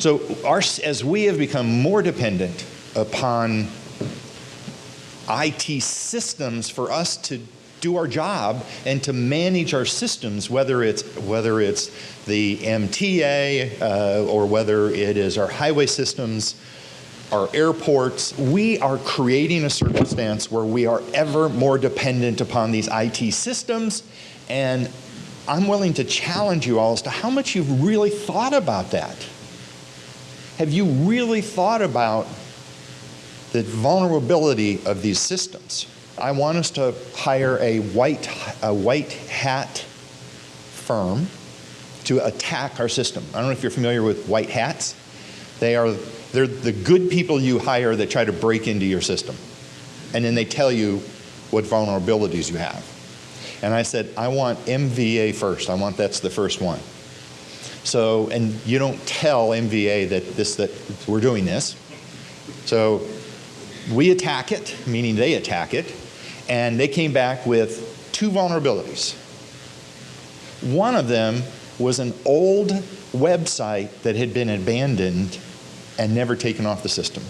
So as we have become more dependent upon IT systems for us to do our job and to manage our systems, whether it's the MTA or whether it is our highway systems, our airports, we are creating a circumstance where we are ever more dependent upon these IT systems. And I'm willing to challenge you all as to how much you've really thought about that. Have you really thought about the vulnerability of these systems? I want us to hire a white hat firm to attack our system. I don't know if you're familiar with white hats. They're the good people you hire that try to break into your system. And then they tell you what vulnerabilities you have. And I said, I want MVA first. That's the first one. So, and you don't tell MVA that we're doing this. So we attack it, meaning they attack it, and they came back with 2 vulnerabilities. One of them was an old website that had been abandoned and never taken off the system.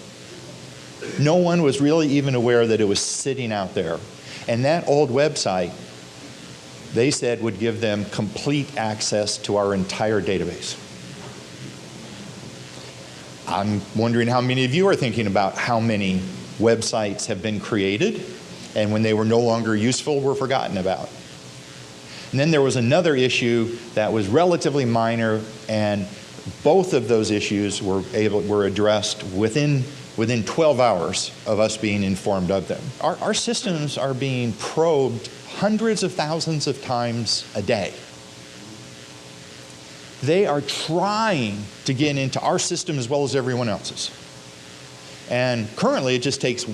No one was really even aware that it was sitting out there. And that old website, they said, would give them complete access to our entire database. I'm wondering how many of you are thinking about how many websites have been created and when they were no longer useful were forgotten about. And then there was another issue that was relatively minor, and both of those issues were addressed within 12 hours of us being informed of them. Our systems are being probed hundreds of thousands of times a day. They are trying to get into our system as well as everyone else's. And currently it just takes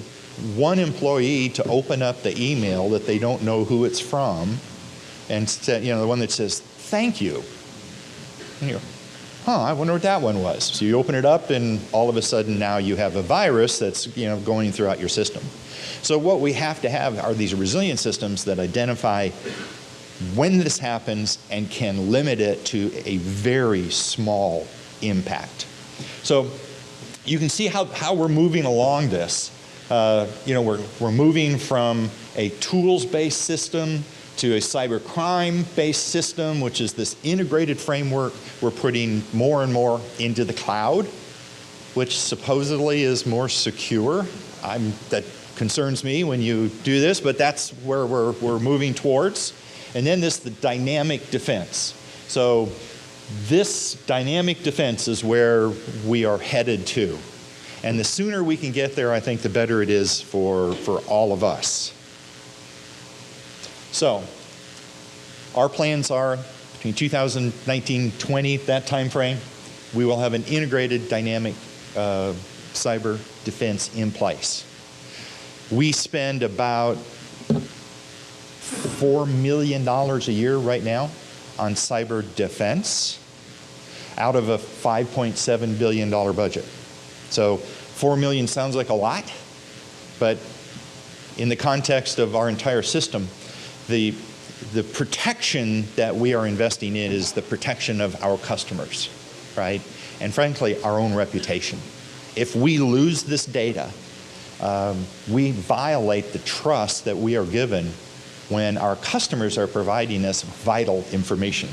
one employee to open up the email that they don't know who it's from and say, the one that says, thank you. And you go, I wonder what that one was. So you open it up and all of a sudden now you have a virus that's going throughout your system. So what we have to have are these resilient systems that identify when this happens and can limit it to a very small impact. So you can see how we're moving along this. We're moving from a tools-based system to a cybercrime-based system, which is this integrated framework. We're putting more and more into the cloud, which supposedly is more secure. That concerns me when you do this, but that's where we're moving towards. And then the dynamic defense. So this dynamic defense is where we are headed to. And the sooner we can get there, I think the better it is for all of us. So our plans are between 2019-20, that time frame, we will have an integrated dynamic cyber defense in place. We spend about $4 million a year right now on cyber defense out of a $5.7 billion budget. So $4 million sounds like a lot, but in the context of our entire system, the protection that we are investing in is the protection of our customers, right? And frankly, our own reputation. If we lose this data, we violate the trust that we are given when our customers are providing us vital information.